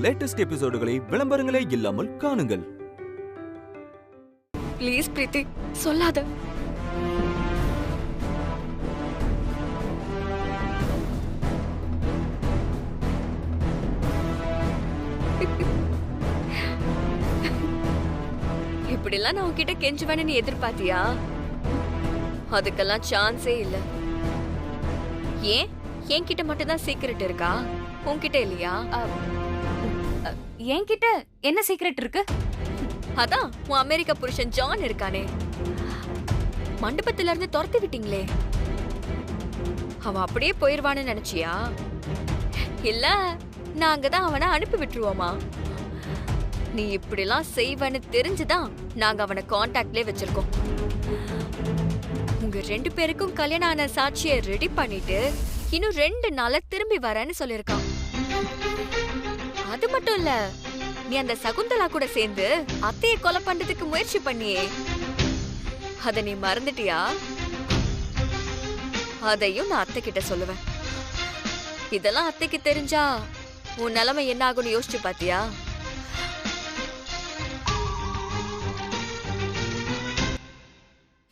Latest எபிசோடுகளை விளம்பரங்களே இல்லாமல் காணுங்கள். Please பிரீத்தி, சொல்லாத. இப்படிலாம் நான் உன்கிட்ட கெஞ்சுவேன்னு நீ எதிர்பார்த்தியா? அதுக்கெல்லாம் சான்ஸே இல்ல. ஏன் என்கிட்ட மட்டும் தான் சீக்ரெட் இருக்கா, உன்கிட்ட இல்லையா? என்கிட்ட என்ன சீக்ரெட் இருக்கு? அதான் உன் அமெரிக்கா புருஷன் ஜான் இருக்கானே, மண்டபத்துல இருந்து துரத்தி விட்டீங்களே, அவன் அப்படியே போயிருவான்னு நினைச்சியா? இல்ல நாங்க தான் அவனை அனுப்பி விட்டுருவோமா? நீ இப்படிலாம் செய்வன்னு தெரிஞ்சுதான் நாங்க அவனை கான்டாக்ட்லயே வச்சிருக்கோம். உங்க 2 பேருக்கும் கல்யாணம் ஆன சாட்சியை ரெடி பண்ணிட்டு இன்னும் 2 நாள்ல திரும்பி வரேன்னு சொல்லிருக்கான். அது மட்டும் இல்ல, நீ அந்த சகுந்தலா கூட சேர்ந்து அத்தையை கொலை பண்றதுக்கு முயற்சி பண்ணியே, அத நீ மறந்துட்டியா? அதையும் நான் அத்தை கிட்ட சொல்லுவேன். இதெல்லாம் அத்தைக்கு தெரிஞ்சா உன் நிலைமை என்ன ஆகும்னு யோசிச்சு பாத்தியா?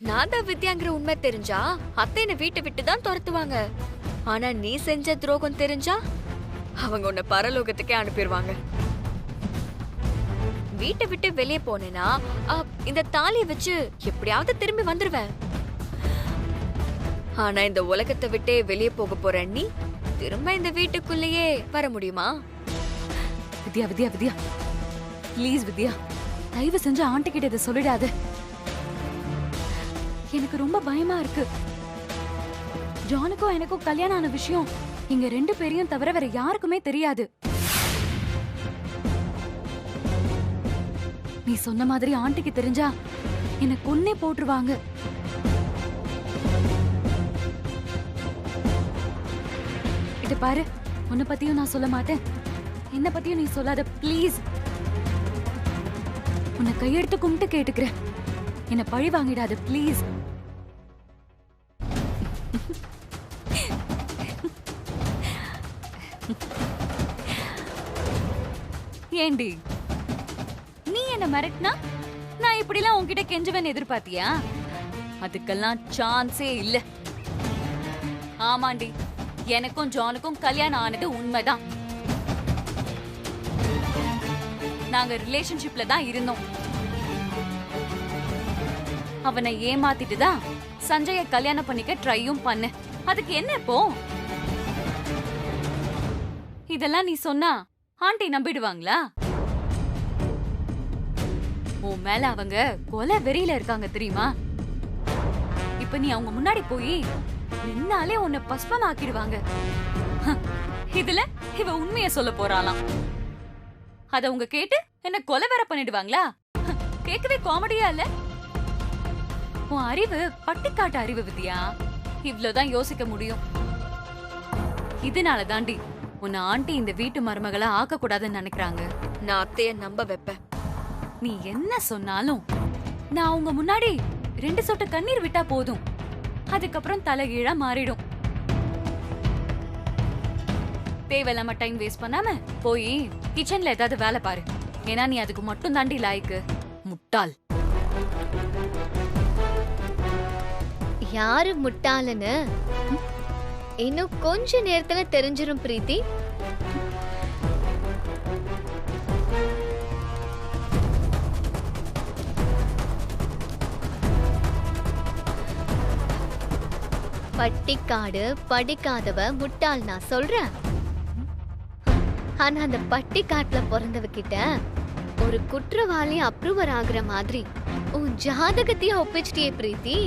நான் தான் வித்யாங்கிற உண்மை தெரிஞ்சா அத்தை என்ன வீட்டை விட்டு தான் துரத்துவாங்க. ஆனா நீ செஞ்ச துரோகம் தெரிஞ்சா அவங்க உன்னை பரலோகத்துக்கே அனுப்பிடுவாங்க. வீட்டை விட்டு வெளியே போனேன்னா இந்த தாலியை வச்சு எப்படியாவது திரும்பி வந்துருவேன். ஆனா இந்த உலகத்தை விட்டே வெளியே போக போற நீ திரும்ப இந்த வீட்டுக்குள்ளேயே வர முடியுமா? வித்யா வித்யா வித்யா, ப்ளீஸ் வித்யா, தயவு செஞ்சு ஆண்டி கிட்ட இதை சொல்லிடாத. எனக்கு ரொம்ப பயமா இருக்கு. ஜானுக்கும் எனக்கும் கல்யாணம் ஆன விஷயம் இங்க 2 பேரையும் தவிர வேற யாருக்குமே தெரியாது. நீ சொன்ன மாதிரி ஆண்டிக்கு தெரிஞ்சா என்ன கொன்னே போட்டுருவாங்க. இத பாரு, உன்னை பத்தியும் நான் சொல்ல மாட்டேன், என்ன பத்தியும் நீ சொல்லாத ப்ளீஸ். உன்னை கையெடுத்து கும்பிட்டு கேட்டுக்கிறேன், என்ன பழி வாங்கிடாத ப்ளீஸ். ஏண்டி நீ என்ன மிரட்டினா நான் இப்படிலாம் உன்கிட்ட கெஞ்சுவேன்னு எதிர்பார்த்தியா? அதுக்கெல்லாம் சான்ஸே இல்ல. ஆமாண்டி, எனக்கும் ஜானுக்கும் கல்யாணம் ஆனது உண்மைதான். நாங்க ரிலேஷன்ஷிப்ல தான் இருந்தோம். அவனை ஏமாத்திட்டு தான் சஞ்சய கல்யாணம் பண்ணிக்க ட்ரையும் பண்ண. அதுக்கு என்ன இப்போ? இதெல்லாம் நீ சொன்னா ஆண்டி நம்பிடுவாங்களா? உன் மேல அவங்க கொலை வெறியில இருக்காங்க தெரியுமா? இப்ப நீ அவங்க முன்னாடி போய் நின்னாலே உன்னை பஸ்பம் ஆக்கிடுவாங்க. இதுல இவ உண்மைய சொல்ல போறாளாம். அத அவங்க கேட்டு என்ன கொலை வேற பண்ணிடுவாங்களா? கேட்கவே காமெடியா இல்ல? உன் அறிவு பட்டிக்காட்டு அறிவு வித்யா, இவ்ளோதான் யோசிக்க முடியும். இதனால தாண்டி உன்னை ஆண்டி இந்த வீட்டு மருமகளை ஆக்க கூடாதுன்னு நினைக்கிறாங்க. நான் அத்தைய நம்ப வைப்பேன். நீ என்ன சொன்னாலும் நான் உங்க முன்னாடி 2 சொட்டு கண்ணீர் விட்டா போதும், அதுக்கப்புறம் தலைகீழா மாறிடும். தேவையில்லாம டைம் வேஸ்ட் பண்ணாம போய் கிச்சன்ல ஏதாவது வேலை பாரு. ஏன்னா நீ அதுக்கு மட்டும் தாண்டி லாய்க்கு. முட்டாள். யாரு முட்டாளுன்னு இன்னும் கொஞ்ச நேரத்துல தெரிஞ்சிரும் பிரீத்தி. பட்டிக்காடு படிக்காதவ முட்டாள் நான் சொல்றேன். ஆனா அந்த பட்டிக்காட்டுல பிறந்தவ கிட்ட ஒரு குற்றவாளி அப்ரூவர் ஆகுற மாதிரி உன் ஜாதகத்தையே ஒப்பிச்சிட்டியே பிரீத்தி.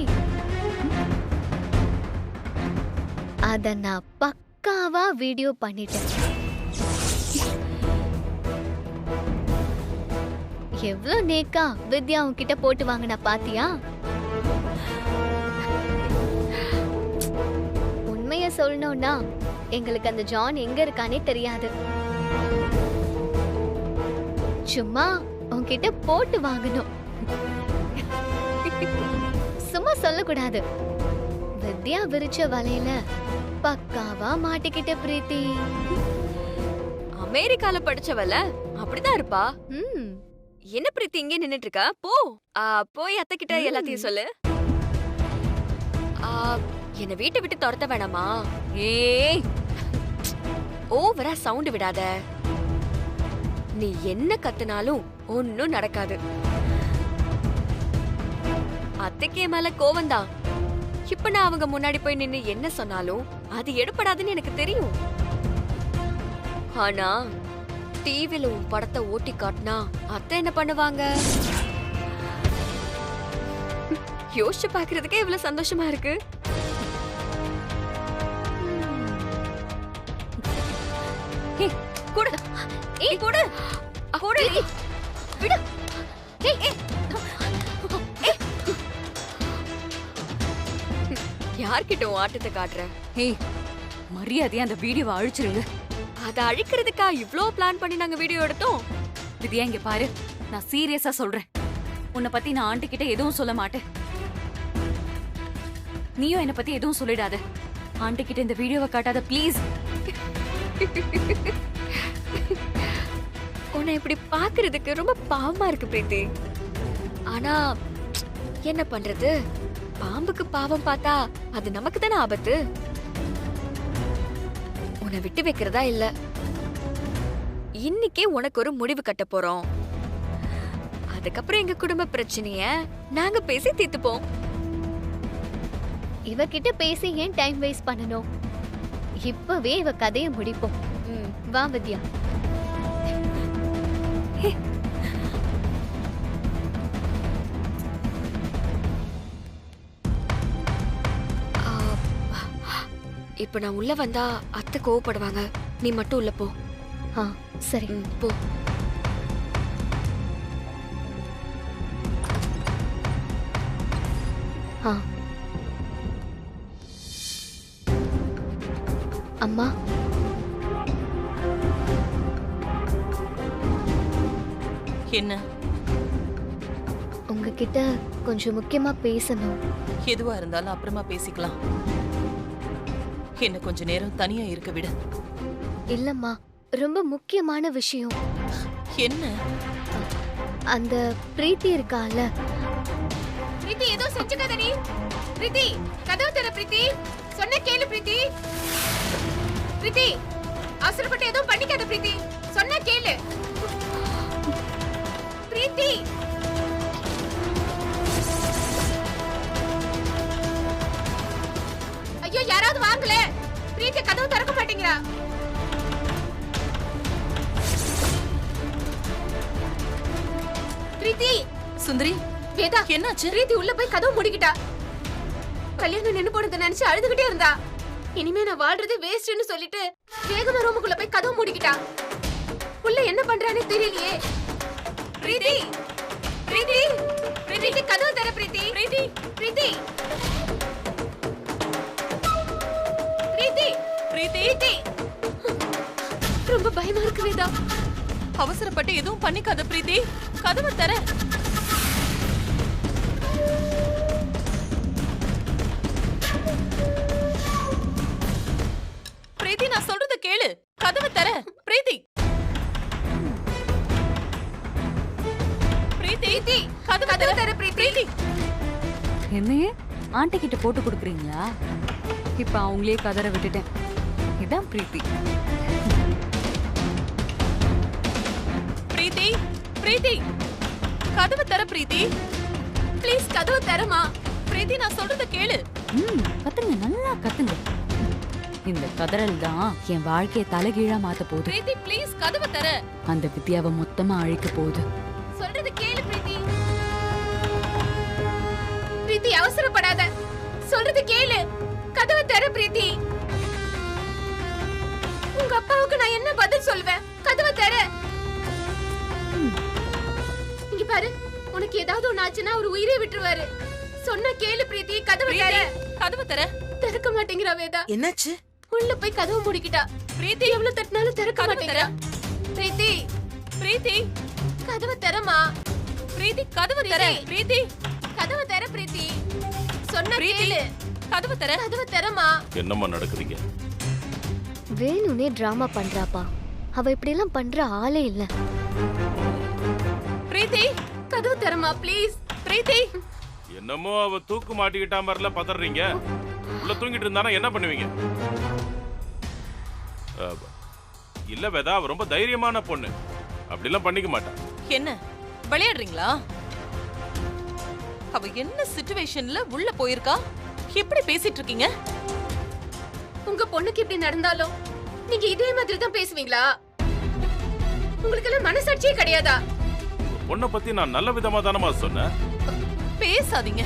அத நான் பக்காவா வீடியோ பண்ணிட்டேன். எவ்வளவு நேக்கா வித்யா உன்கிட்ட போட்டு வாங்கினா பாத்தியா? உண்மைய சொல்லணும்னா எங்களுக்கு அந்த ஜான் எங்க இருக்கானே தெரியாது. சும்மா உன்கிட்ட போட்டு வாங்கணும், சும்மா சொல்லக்கூடாது. வித்யா விரிச்ச வலையில பக்காவா மாட்டிக்கிட்ட பிரீத்தி. அமெரிக்கால படிச்சவல அப்படிதான் இருப்பா. ம் என்ன பிரீத்தி இங்கே நின்னுட்டு இருக்கா? போ போய் அத்தை கிட்ட எல்லாத்தையும் சொல்லு. என்ன வீட்டை விட்டு துரத்த வேணாமா? ஏய், ஓவரா சவுண்ட் விடாத. நீ என்ன கத்துனாலும் ஒன்னும் நடக்காது. அத்தைக்கே மேல கோவம்தான். இப்ப நான் அவங்க முன்னாடி போய் நின்னு என்ன சொன்னாலும் அது எடுபடாதுன்னு எனக்கு தெரியும். ஆனா டிவில உன் படத்தை ஓட்டி காட்டினா அத்தை என்ன பண்ணுவாங்க? யோசிச்சு பாக்குறதுக்கே இவ்வளவு சந்தோஷமா இருக்கு. ஏய், குடு. ஏய், குடு. கூட விடு. ஏய் யார்கிட்ட உன் ஆட்டத்தை காட்டுற? ஏய், மரியாதையா அந்த வீடியோவை அழிச்சிருங்க. அத அழிக்கிறதுக்கா இவ்ளோ பிளான் பண்ணி நாங்க வீடியோ எடுத்தோம். வித்யா, இங்க பாரு, நான் சீரியஸா சொல்றேன். உன்னை பத்தி நான் ஆண்டி கிட்ட எதுவும் சொல்ல மாட்டேன். நீயும் என்ன பத்தி எதுவும் சொல்லிடாத. ஆண்டி கிட்ட இந்த வீடியோவை காட்டாத ப்ளீஸ். உன்னை இப்படி பாக்குறதுக்கு ரொம்ப பாவமா இருக்கு பிரீத்தி. ஆனா என்ன பண்றது? பாம்புக்கு பாவம் பார்த்தா அது நமக்கு தானே ஆபத்து. உன்னை விட்டு வைக்கிறதா இல்ல. இன்னைக்கே உனக்கு ஒரு முடிவு கட்ட போறோம். அதுக்கப்புறம் எங்க குடும்ப பிரச்சனைய நாங்க பேசி தீர்த்துப்போம். இவகிட்ட பேசி ஏன் டைம் வேஸ்ட் பண்ணணும்? இப்பவே இவ கதையை முடிப்போம். வா வித்யா. இப்ப நான் உள்ள வந்தா அத்தை கோவப்படுவாங்க. நீ மட்டும் உள்ள போ. சரி போ. அம்மா, என்ன? உங்ககிட்ட கொஞ்சம் முக்கியமா பேசணும். எதுவா இருந்தாலும் அப்புறமா பேசிக்கலாம். என்ன கொஞ்ச நேரம் தனியா இருக்க விடு. இல்லம்மா, ரொம்ப முக்கியமான விஷயம். என்ன? அந்த பிரீத்தி இருக்கால. பிரீத்தி ஏதோ செஞ்சுக்காத நீ. பிரீத்தி கதவு தர. பிரீத்தி சொன்ன கேளு. பிரீத்தி பிரீத்தி அவசரப்பட்டு ஏதோ பண்ணிக்காத. பிரீத்தி சொன்ன கேளு. பிரீத்தி ஐயோ, யாராவது வாங்கல. பிரீத்தி கதவு திறக்க மாட்டேங்கிறா. பிரீத்தி. சுந்தரி, வேதா, என்னாச்சு? பிரீத்தி உள்ள போய் கதவு மூடிக்கிட்டா. கல்யாணம் நின்னு போனதை நினைச்சு அழுதுகிட்டே இருந்தா. இனிமே நான் வாழ்றது வேஸ்ட்னு சொல்லிட்டு வேகமா ரூமுக்குள்ள போய் கதவு மூடிக்கிட்டா. உள்ள என்ன பண்றானே தெரியலையே. பிரீத்தி பிரீத்தி பிரீத்தி கதவு தர. பிரீத்தி பிரீத்தி பிரீத்தி பிரீத்தி பிரீத்தி. ரொம்ப பயமா இருக்கு வேதா. அவசரப்பட்டு எதுவும் பண்ணிக்காத பிரீத்தி. கதவை தர. பிரீத்தி, நான் சொல்றத கேளு. கதவை தர. பிரீத்தி பிரீத்தி கதவை தர. பிரீத்தி. என்னையே ஆண்டி கிட்ட போட்டு கொடுக்குறீங்களா? இப்ப அவங்களே கதற விட்டுட்டேன். இதான் பிரீத்தி. பிரீத்தி பிரீத்தி கதவை தர. பிரீத்தி ப்ளீஸ் கதவை தரமா. பிரீத்தி, நான் சொல்றத கேளு. கத்துங்க, நல்லா கத்துங்க. இந்த கதறல் தான் என் வாழ்க்கையை தலைகீழா மாத்த போகுது. பிரீத்தி ப்ளீஸ் கதவை தர. அந்த வித்யாவை மொத்தமா அழிக்க போகுது. சொல்றது கேளு பிரீத்தி. பிரீத்தி அவசரப்படாத. சொல்றது கேளு. கதவை தர. பிரீத்தி, உங்க அப்பாவுக்கு நான் என்ன பதில் சொல்வேன்? கதவை தர. இங்க பாரு, உனக்கு ஏதாவது ஒண்ணு ஆச்சுன்னா ஒரு உயிரை விட்டுருவாரு. சொன்ன கேளு பிரீத்தி. கதவை தர. கதவை தர. திறக்க மாட்டேங்கிறா வேதா. என்னாச்சு? உள்ள போய் கதவு மூடிக்கிட்டா. பிரீத்தி எவ்வளவு தட்டினாலும் திறக்க மாட்டேங்கிறா. பிரீத்தி பிரீத்தி கதவை தரமா. பிரீத்தி கதவை தர. பிரீத்தி கதவை தர. பிரீத்தி சொன்ன கேளு. கதவை தர. கதவை தரமா. என்னம்மா நடக்குதுங்க? வேணும்னே டிராமா பண்றாப்பா. அவ இப்படி எல்லாம் பண்ற ஆளே இல்ல. பிரீத்தி கதவு தரமா ப்ளீஸ். பிரீத்தி என்னமோ அவ தூக்கு மாட்டிக்கிட்டா மாதிரில பதறீங்க. உள்ள தூங்கிட்டு இருந்தானா என்ன பண்ணுவீங்க? இல்ல வேதா, அவ ரொம்ப தைரியமான பொண்ணு, அப்படிலாம் பண்ணிக்க மாட்டா. என்ன விளையாடுறீங்களா? அவ என்ன சிச்சுவேஷன்ல உள்ள போயிருக்கா? எப்படி பேசிட்டு இருக்கீங்க? உங்க பொண்ணுக்கு இப்படி நடந்தாலும் நீங்க இதே மாதிரி தான் பேசுவீங்களா? உங்களுக்கு எல்லாம் மனசாட்சியே கிடையாதா? பொண்ணை பத்தி நான் நல்ல விதமா தானமா சொன்னேன். பேசாதீங்க.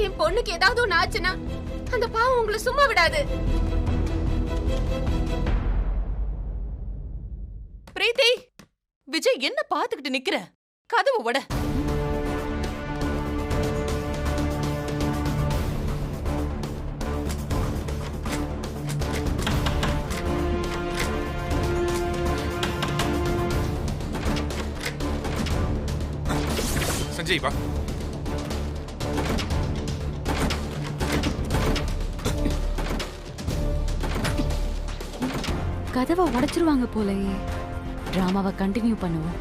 என் பொண்ணுக்கு ஏதாவது ஒண்ணு ஆச்சுன்னா அந்த பாவம் உங்களை சும்மா விடாது. பிரீத்தி, விஜய் என்ன பாத்துக்கிட்டு நிக்கிற? கதவு உட. சஞ்சய் வா. கதவை உடைச்சிருவாங்க போலயே. டிராமாவை கண்டினியூ பண்ணுவோம்.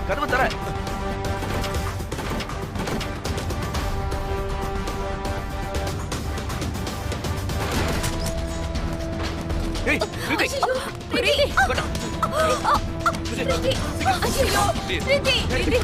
கதவு தர. ஏய், பிரீத்தி. பிரீத்தி, கொண்டா. பிரீத்தி, ஐயோ, பிரீத்தி, பிரீத்தி.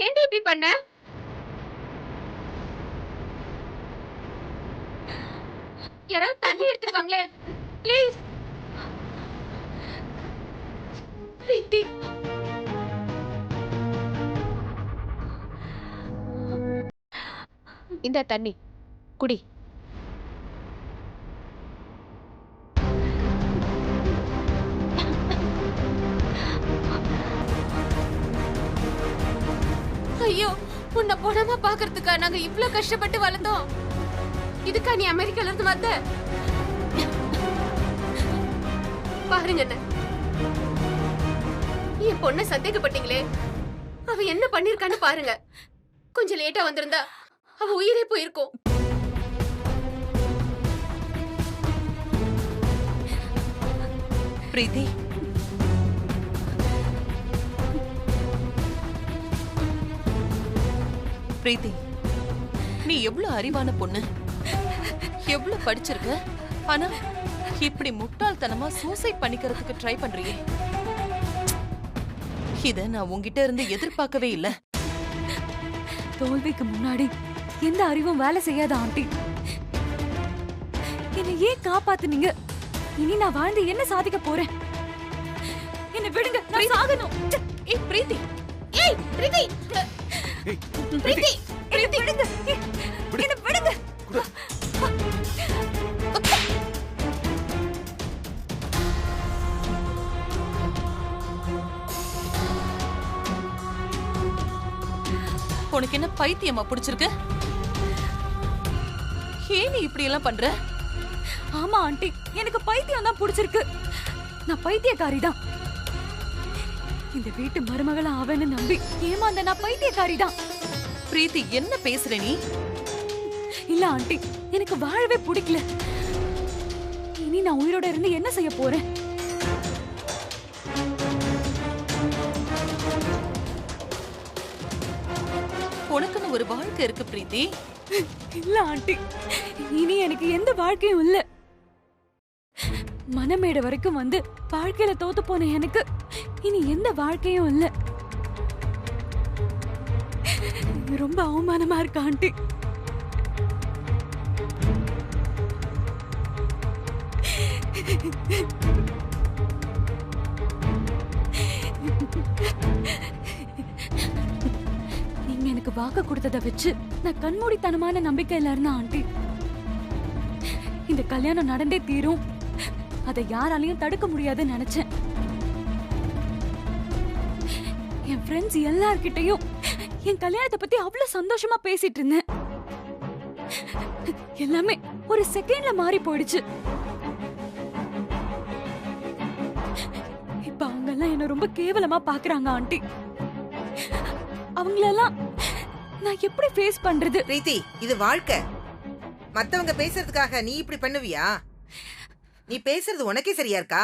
ஏன்டி இப்படி பண்ண? யாராவது தண்ணி எடுத்துவாங்களே ப்ளீஸ். பிரீத்தி, இந்த தண்ணி குடி. ஐயோ, உன்னை பணமா பாக்குறதுக்கா நாங்க இவ்ளோ கஷ்டப்பட்டு வளர்ந்தோம். இதுக்கா நீ அமெரிக்கால இருந்து வந்த? பாருங்க அண்ணே, என் பொண்ணை சந்தேகப்பட்டீங்களே, அவ என்ன பண்ணிருக்கான்னு பாருங்க. கொஞ்சம் லேட்டா வந்திருந்தா அவ உயிரே போயிருக்கும். பிரீத்தி, பிரீத்தி, நீ எவ்வளவு அறிவான பொண்ணு, எவ்வளவு படிச்சிருக்க. ஆனா இப்படி முட்டாள்தனமா சூசைட் பண்ணிக்கிறதுக்கு ட்ரை பண்றியே. இத நான் உன்கிட்ட இருந்து எதிர்பார்க்கவே இல்ல. தோல்விக்கு முன்னாடி எந்த அறிவும் வேலை செய்யாத ஆண்டி. என்னை ஏன் காப்பாத்துனீங்க? இனி நான் வாழ்ந்து என்ன சாதிக்க போறேன்? என்ன விடுங்க, நான் சாகணும். ஏய் பிரீத்தி, ஏய் பிரீத்தி, ஏய், பிரீத்தி, பிரீத்தி, விடுங்க, என்ன விடுங்க. உனக்கு என்ன பைத்தியமா பிடிச்சிருக்கு? ஏன் நீ இப்படி எல்லாம் பண்ற? ஆமா ஆண்டி, எனக்கு பைத்தியம் தான் பிடிச்சிருக்கு. நான் பைத்தியக்காரி தான். இந்த வீட்டு மருமகள அவன்னு நம்பி ஏமாந்த நான் பைத்தியக்காரி தான். பிரீத்தி, என்ன பேசுற நீ? இல்ல ஆண்டி, எனக்கு வாழவே பிடிக்கல. இனி நான் உயிரோட இருந்து என்ன செய்ய போறேன்? உனக்குன்னு ஒரு வாழ்க்கை இருக்கு பிரீத்தி. இல்ல ஆண்டி, இனி எனக்கு எந்த வாழ்க்கையும் இல்ல. மனமேடு வரைக்கும் வந்து வாழ்க்கையில தோத்து போன எனக்கு இனி எந்த வாழ்க்கையும் இல்ல. ரொம்ப அவமானமா இருக்கு ஆண்டி. எனக்கு வாக்கு கொடுத்ததை வச்சு நான் கண்மூடித்தனமான நம்பிக்கையில இருந்தேன் ஆண்டி. இந்த கல்யாணம் நடந்தே தீரும், அதை யாராலையும் தடுக்க முடியாதுன்னு நினைச்சேன். என் ஃப்ரெண்ட்ஸ் எல்லார்கிட்டயும் என் கல்யாணத்தை பத்தி அவ்வளவு சந்தோஷமா பேசிட்டு இருந்தேன். எல்லாமே ஒரு செகண்ட்ல மாறி போயிடுச்சு. இப்ப அவங்க எல்லாம் என்ன ரொம்ப கேவலமா பாக்குறாங்க ஆண்டி. அவங்களெல்லாம் நான் எப்படி ஃபேஸ் பண்றது? பிரீத்தி, இது வாழ்க்கை. மத்தவங்க பேசுறதுக்காக நீ இப்படி பண்ணுவியா? நீ பேசுறது உனக்கே சரியா இருக்கா?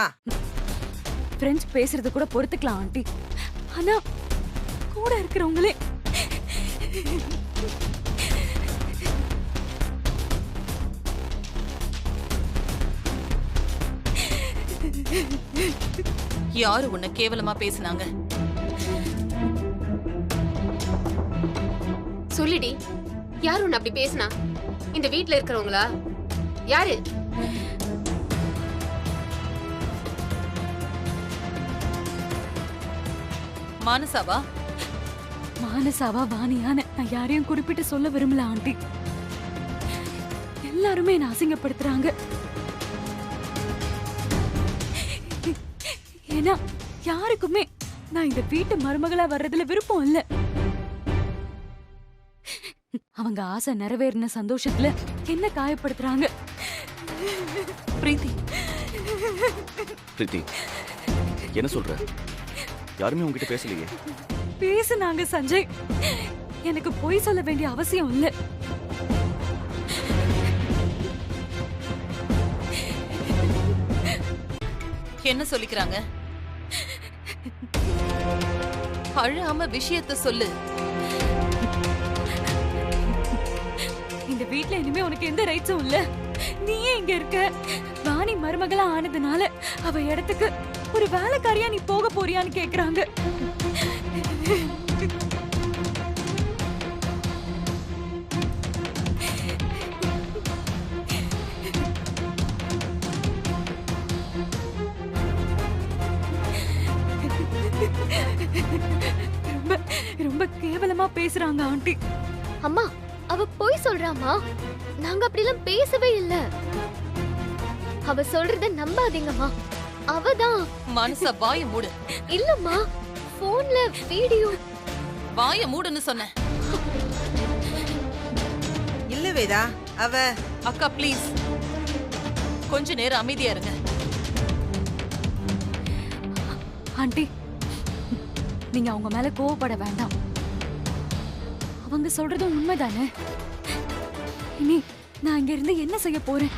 ஃப்ரெண்ட்ஸ் பேசுறது கூட பொறுத்துக்கலாம் ஆண்டி, ஆனா கூட இருக்கிறவங்களே யாரு உன்னை கேவலமா பேசுனாங்க? சொல்லிடி, யாரு உன்னை அப்படி பேசுனா? இந்த வீட்ல இருக்கிறவங்களா? யாரு? மானசாவா? மானசாவா வாணியான நான் யாரையும் குறிப்பிட்டு சொல்ல விரும்பல ஆண்டி. எல்லாருமே என்ன அசிங்கப்படுத்துறாங்க. ஏன்னா யாருக்குமே நான் இந்த வீட்டு மருமகளா வர்றதுல விருப்பம் இல்ல. அவங்க ஆசை நிறைவேறின சந்தோஷத்துல என்ன காயப்படுத்துறாங்க. பிரீத்தி, பிரீத்தி, என்ன சொல்ற? யாருமே உங்ககிட்ட பேசலையே. பேசுனாங்க சஞ்சய், எனக்கு பொய் சொல்ல வேண்டிய அவசியம் இல்ல. என்ன சொல்லிக்கிறாங்க? அழாம விஷயத்த சொல்லு. இந்த வீட்ல இனிமே உனக்கு எந்த ரைட்ஸும் இல்ல. நீயே இங்க இருக்க. வாணி மருமகளா ஆனதுனால அவ இடத்துக்கு ஒரு வேலைக்காரியா நீ போக போறியான்னு கேக்குறாங்க. ரொம்ப ரொம்ப கேவலமா பேசுறாங்க ஆண்டி. அம்மா, அவ போய் சொல்றாமா. நாங்க அப்படிலாம் பேசவே இல்ல. அவ சொல்றத நம்பாதீங்கம்மா. அவதான். மனச வாய மூடு. இல்லம்மா, போன்ல வீடியோ. வாய மூடுன்னு சொன்ன. இல்ல வேதா, அவ அக்கா ப்ளீஸ் கொஞ்ச நேரம் அமைதியா இருங்க. ஆண்டி, நீங்க அவங்க மேல கோவப்பட வேண்டாம். அவங்க சொல்றதும் உண்மைதானே. இனி நான் இங்க இருந்து என்ன செய்ய போறேன்?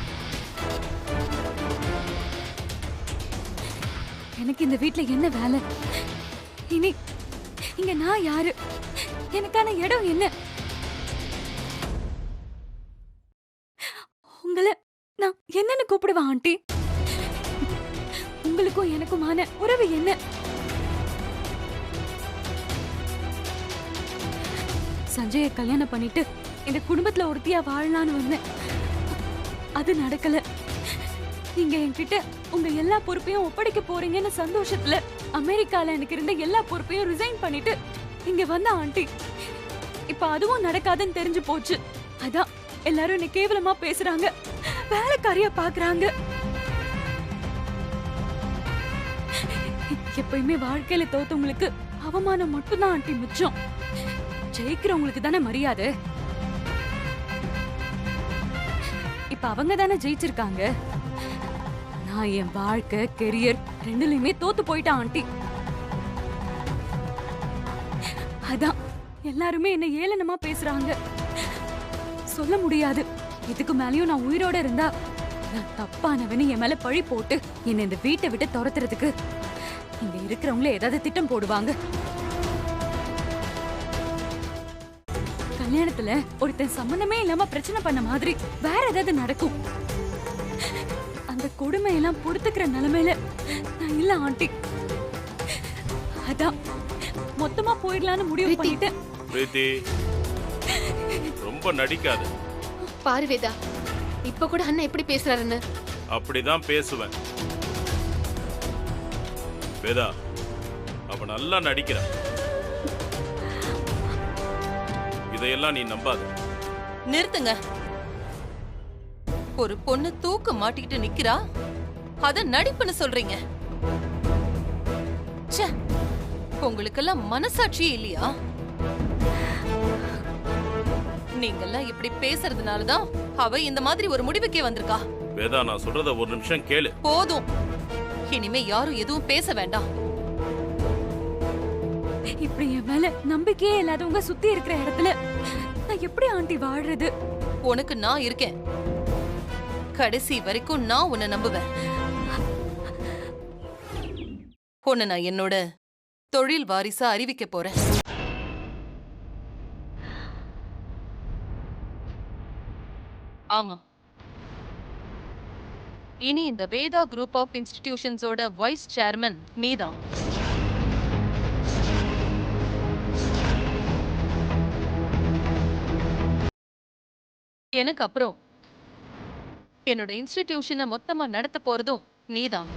எனக்கு இந்த வீட்ல என்ன வேலை? இனி இங்க நான் யாரு? எனக்கான இடம் என்ன? உங்களை நான் என்னன்னு கூப்பிடுவேன் ஆண்டி? உங்களுக்கும் எனக்குமான உறவு என்ன? சஞ்சய கல்யாணம் பண்ணிட்டு இந்த குடும்பத்துல ஒருத்தியா வாழலான்னு வந்தேன். அது நடக்கல. நீங்க என்கிட்ட உங்க எல்லா பொறுப்பையும் ஒப்படைக்க போறீங்கன்னு சந்தோஷத்துல அமெரிக்கால எனக்கு இருந்த எல்லா பொறுப்பையும் ரிசைன் பண்ணிட்டு இங்க வந்த ஆண்டி. இப்ப அதுவும் நடக்காதுன்னு தெரிஞ்சு போச்சு. அதான் எல்லாரும் என்னை கேவலமா பேசுறாங்க, வேலைக்காரியா பாக்குறாங்க. எப்பயுமே வாழ்க்கையில தோத்தவங்களுக்கு அவமானம் மட்டும்தான் ஆண்டி மிச்சம். ஜெயிக்கிறவங்களுக்கு தானே மரியாதை. இப்ப அவங்க தானே ஜெயிச்சிருக்காங்க. நான் என் வாழ்க்கை, கெரியர் ரெண்டுலயுமே தோத்து போயிட்டேன் ஆண்டி. அதான் எல்லாருமே என்ன ஏளனமா பேசுறாங்க. சொல்ல முடியாது. இதுக்கு மேலயும் நான் உயிரோட இருந்தா நான் தப்பானவனு என் மேல பழி போட்டு என்ன இந்த வீட்டை விட்டு துரத்துறதுக்கு இங்க இருக்கிறவங்களே ஏதாவது திட்டம் போடுவாங்க. கல்யாணத்துல ஒருத்தன் சம்பந்தமே இல்லாம பிரச்சனை பண்ண மாதிரி வேற ஏதாவது நடக்கும். அந்த கொடுமையெல்லாம் பொறுத்துக்கிற நிலைமையில நான் இல்ல ஆண்டி. அதான் மொத்தமா போயிடலான்னு முடிவு பண்ணிட்டேன். பிரீத்தி, ரொம்ப நடிக்காத. பாரு வேதா, இப்ப கூட அண்ணா எப்படி பேசுறாருன்னு. அப்படிதான் பேசுவேன். வேதா, அவ நல்லா நடிக்கிறா. இதையெல்லாம் நீ நம்பாத. நிறுத்துங்க. ஒரு பொண்ணு தூக்கு மாட்டிக்கிட்டு நிக்கிறா, அத நடிப்புன்னு சொல்றீங்க? ச்சே, உங்களுக்கெல்லாம் மனசாட்சியே இல்லையா? நீங்கெல்லாம் இப்படி பேசுறதுனாலதான் அவ இந்த மாதிரி ஒரு முடிவுக்கே வந்திருக்கா. வேதா, நான் சொல்றத ஒரு நிமிஷம் கேளு. போதும், இனிமே யாரும் எதுவும் பேச வேண்டாம். இப்படி என் மேல நம்பிக்கையே இல்லாதவங்க சுத்தி இருக்கிற இடத்துல நான் எப்படி ஆண்டி வாழ்றது? உனக்கு நான் இருக்கேன். கடைசி வரைக்கும் நான் உன்னை நம்புவேன். உன்னை நான் என்னோட தொழில் வாரிசா அறிவிக்க போறேன். ஆமா, இனி இந்த வேதா குரூப் ஆஃப் இன்ஸ்டிடியூஷன்ஸோட வைஸ் சேர்மன் நீதான். எனக்கு அப்புறம் என்னோட இன்ஸ்டிடியூஷனை மொத்தமா நடத்த போறதும் நீதான்.